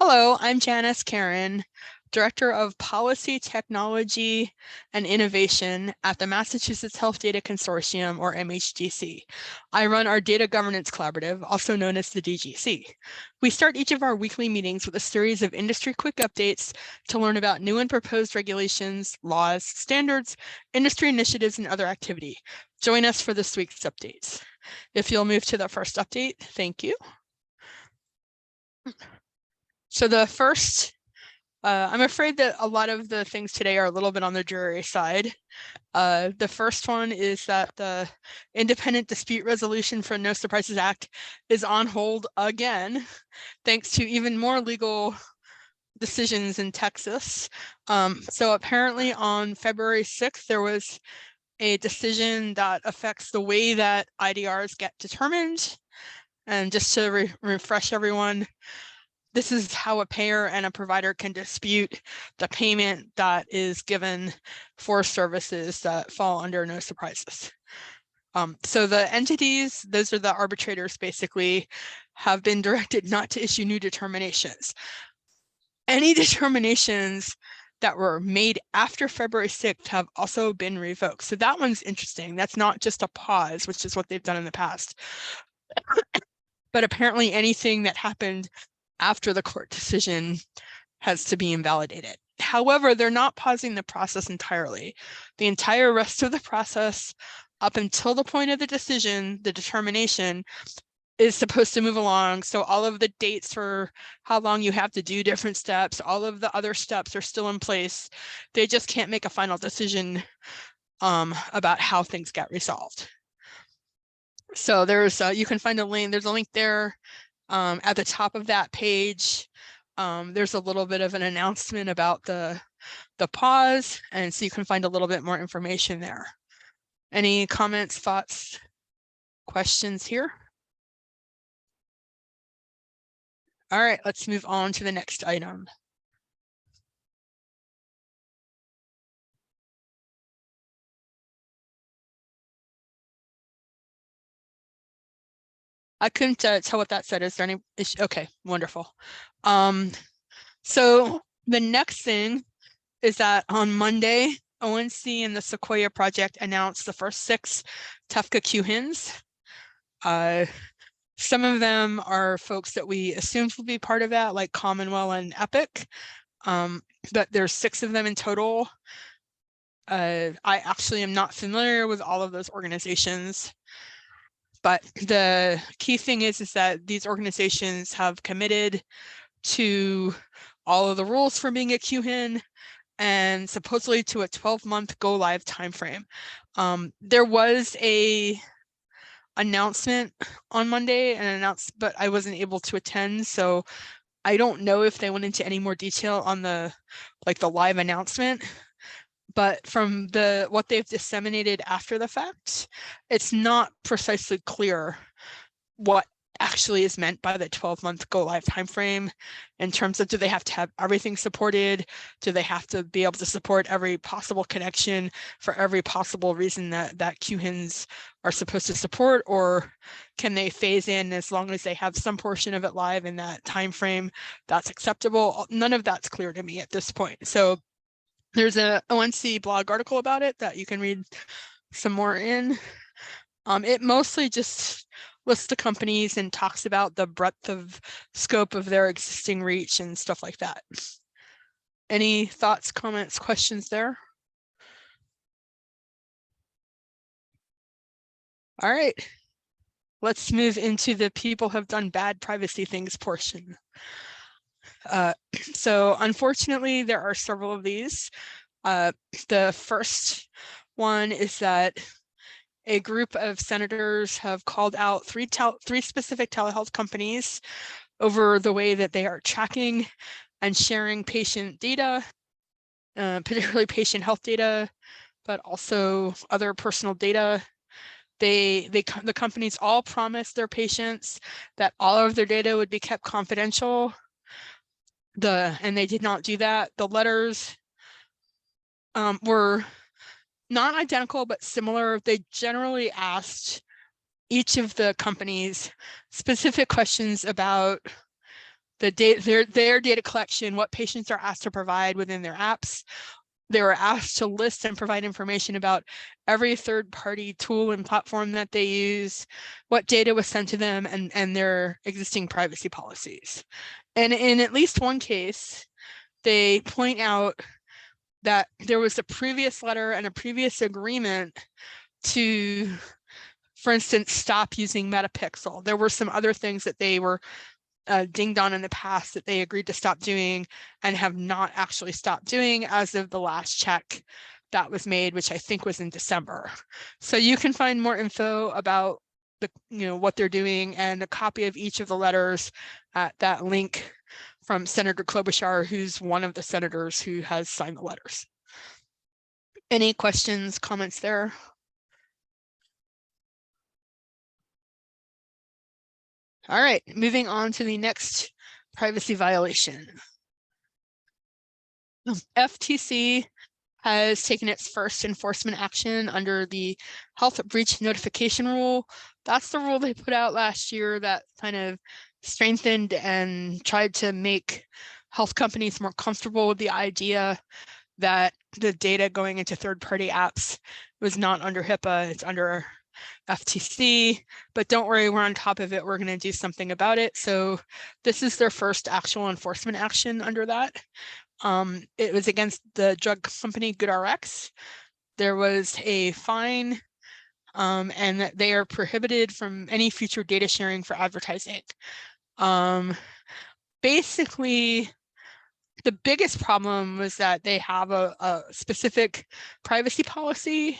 Hello, I'm Janice Karen, Director of Policy, Technology, and Innovation at the Massachusetts Health Data Consortium, or MHDC. I run our Data Governance Collaborative, also known as the DGC. We start each of our weekly meetings with a series of industry quick updates to learn about new and proposed regulations, laws, standards, industry initiatives, and other activity. Join us for this week's updates. If you'll move to the first update, thank you. So the first, I'm afraid that a lot of the things today are a little bit on the dreary side. The first one is that the Independent Dispute Resolution for No Surprises Act is on hold again, thanks to even more legal decisions in Texas. So apparently on February 6th, there was a decision that affects the way that IDRs get determined. And just to refresh everyone, this is how a payer and a provider can dispute the payment that is given for services that fall under no surprises. So the entities, those are the arbitrators basically, have been directed not to issue new determinations. Any determinations that were made after February 6th have also been revoked. So that one's interesting. That's not just a pause, which is what they've done in the past. But apparently anything that happened after the court decision has to be invalidated. However, they're not pausing the process entirely. The entire rest of the process up until the point of the decision, the determination, is supposed to move along. So all of the dates for how long you have to do different steps, all of the other steps are still in place. They just can't make a final decision about how things get resolved. So there's you can find a link. There's a link there at the top of that page. There's a little bit of an announcement about the pause, and so you can find a little bit more information there. Any comments, thoughts, questions here? All right, let's move on to the next item. I couldn't tell what that said. Is there any issue? Okay, wonderful. So the next thing is that on Monday, ONC and the Sequoia Project announced the first 6 TEFCA QHINs. Some of them are folks that we assumed will be part of that, like Commonwealth and Epic, but there's 6 of them in total. I actually am not familiar with all of those organizations, but the key thing is that these organizations have committed to all of the rules for being a QHIN and supposedly to a 12-month go live timeframe. There was a announcement on Monday but I wasn't able to attend, so I don't know if they went into any more detail on the live announcement. But from what they've disseminated after the fact, it's not precisely clear what actually is meant by the 12-month go live timeframe in terms of, do they have to have everything supported? Do they have to be able to support every possible connection for every possible reason that QHINs are supposed to support? Or can they phase in as long as they have some portion of it live in that timeframe that's acceptable? None of that's clear to me at this point. So there's a ONC blog article about it that you can read some more in. It mostly just lists the companies and talks about the breadth of scope of their existing reach and stuff like that. Any thoughts, comments, questions there? All right, let's move into the people have done bad privacy things portion. So unfortunately, there are several of these. The first one is that a group of senators have called out 3 specific telehealth companies over the way that they are tracking and sharing patient data, particularly patient health data, but also other personal data. The companies all promised their patients that all of their data would be kept confidential. And they did not do that. The letters were not identical, but similar. They generally asked each of the companies specific questions about their data collection, what patients are asked to provide within their apps. They were asked to list and provide information about every third-party tool and platform that they use, what data was sent to them, and their existing privacy policies. And in at least one case, they point out that there was a previous letter and a previous agreement to, for instance, stop using Metapixel. There were some other things that they were dinged on in the past that they agreed to stop doing and have not actually stopped doing as of the last check that was made, which I think was in December. So you can find more info about what they're doing and a copy of each of the letters at that link from Senator Klobuchar, who's one of the senators who has signed the letters. Any questions, comments there? All right, moving on to the next privacy violation. FTC has taken its first enforcement action under the health breach notification rule. That's the rule they put out last year that kind of strengthened and tried to make health companies more comfortable with the idea that the data going into third-party apps was not under HIPAA, it's under FTC, but don't worry, we're on top of it. We're going to do something about it. So this is their first actual enforcement action under that. It was against the drug company GoodRx. There was a fine, and that they are prohibited from any future data sharing for advertising. Basically, the biggest problem was that they have a specific privacy policy,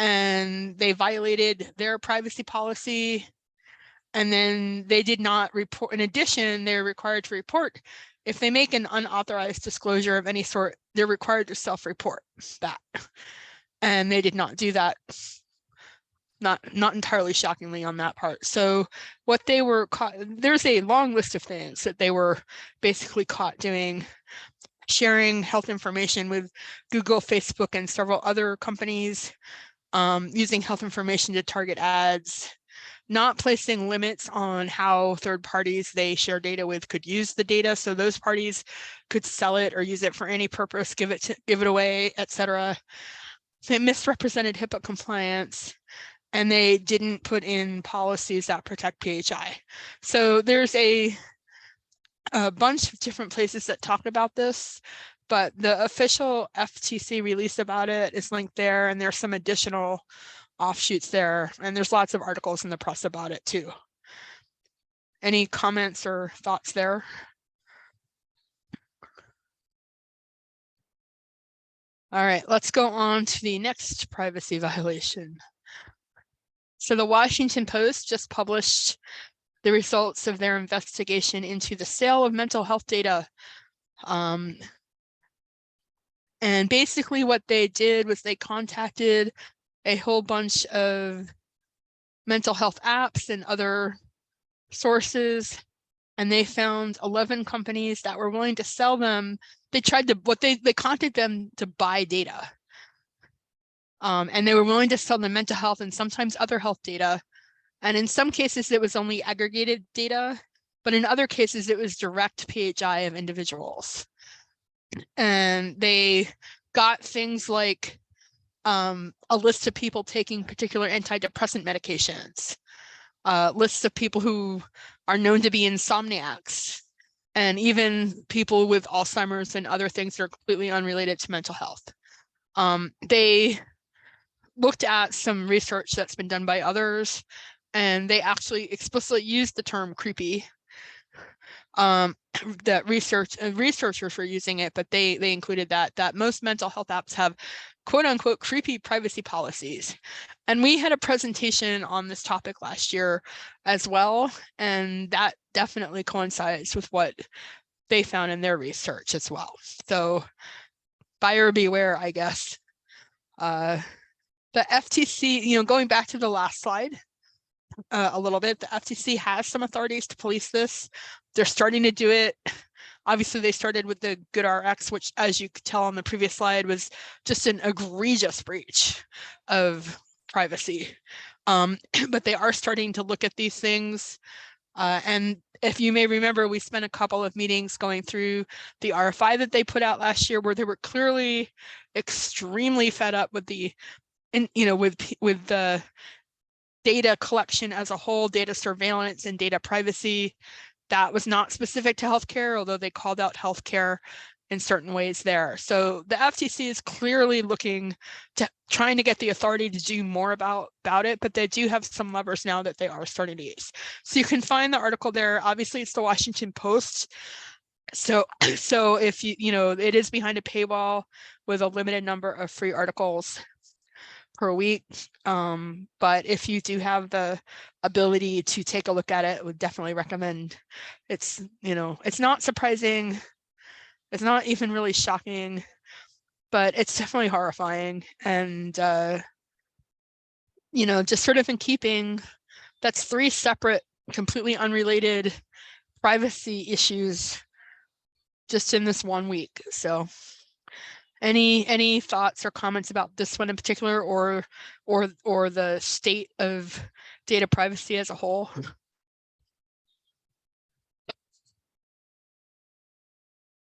and they violated their privacy policy, and then they did not report. In addition, they're required to report if they make an unauthorized disclosure of any sort. They're required to self-report that, and they did not do that. Not entirely shockingly on that part. So what they were caught, there's a long list of things that they were basically caught doing: sharing health information with Google, Facebook, and several other companies, using health information to target ads, not placing limits on how third parties they share data with could use the data. So those parties could sell it or use it for any purpose, give it away, etc. They misrepresented HIPAA compliance, and they didn't put in policies that protect PHI. So there's a bunch of different places that talk about this, but the official FTC release about it is linked there, and there's some additional offshoots there, and there's lots of articles in the press about it too. Any comments or thoughts there? All right, let's go on to the next privacy violation. So the Washington Post just published the results of their investigation into the sale of mental health data. And basically what they did was they contacted a whole bunch of mental health apps and other sources, and they found 11 companies that were willing to sell them. They tried to, they contacted them to buy data. And they were willing to sell them mental health and sometimes other health data. And in some cases, it was only aggregated data, but in other cases, it was direct PHI of individuals. And they got things like a list of people taking particular antidepressant medications, lists of people who are known to be insomniacs, and even people with Alzheimer's and other things that are completely unrelated to mental health. They looked at some research that's been done by others, and they actually explicitly used the term creepy. That researchers were using it, but they included that most mental health apps have quote unquote creepy privacy policies. And we had a presentation on this topic last year as well, and that definitely coincides with what they found in their research as well. So buyer beware, I guess. The FTC, going back to the last slide a little bit, the FTC has some authorities to police this. They're starting to do it. Obviously, they started with the GoodRx, which, as you could tell on the previous slide, was just an egregious breach of privacy. But they are starting to look at these things. And if you may remember, we spent a couple of meetings going through the RFI that they put out last year, where they were clearly extremely fed up with the, with the data collection as a whole, data surveillance and data privacy. That was not specific to healthcare, although they called out healthcare in certain ways there. So the FTC is clearly looking to trying to get the authority to do more about it, but they do have some levers now that they are starting to use. So you can find the article there. Obviously, it's the Washington Post. So if it is behind a paywall with a limited number of free articles per week. But if you do have the ability to take a look at it, I would definitely recommend. It's not surprising. It's not even really shocking, but it's definitely horrifying. And, just sort of in keeping, that's 3 separate, completely unrelated privacy issues just in this 1 week. So any thoughts or comments about this one in particular, or the state of data privacy as a whole?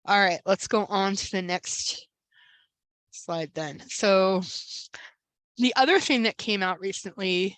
All right, let's go on to the next slide then. So the other thing that came out recently,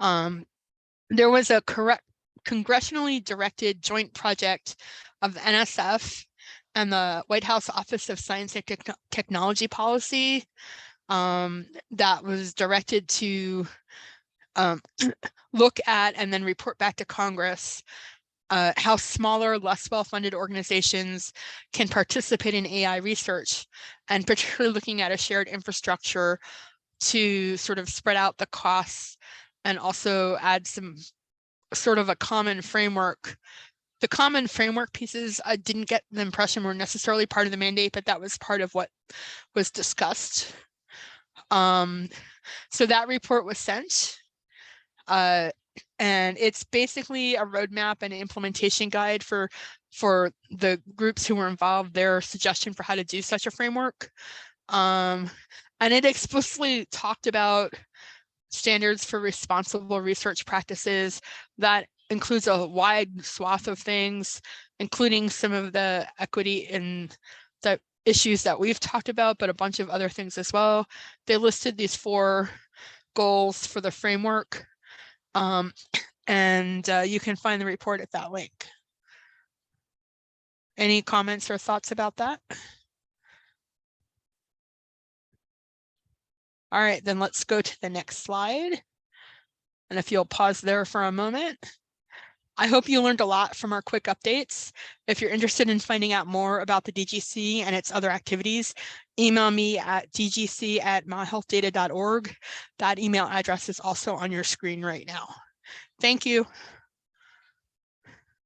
there was a congressionally directed joint project of NSF and the White House Office of Science and Technology Policy that was directed to look at and then report back to Congress how smaller, less well-funded organizations can participate in AI research, and particularly looking at a shared infrastructure to sort of spread out the costs and also add some sort of a common framework. The common framework pieces, I didn't get the impression were necessarily part of the mandate, but that was part of what was discussed. So that report was sent. And it's basically a roadmap and an implementation guide for the groups who were involved, their suggestion for how to do such a framework. And it explicitly talked about standards for responsible research practices. That includes a wide swath of things, including some of the equity and the issues that we've talked about, but a bunch of other things as well. They listed these 4 goals for the framework. And you can find the report at that link. Any comments or thoughts about that? All right, then let's go to the next slide. And if you'll pause there for a moment. I hope you learned a lot from our quick updates. If you're interested in finding out more about the DGC and its other activities, email me at dgc@myhealthdata.org. That email address is also on your screen right now. Thank you.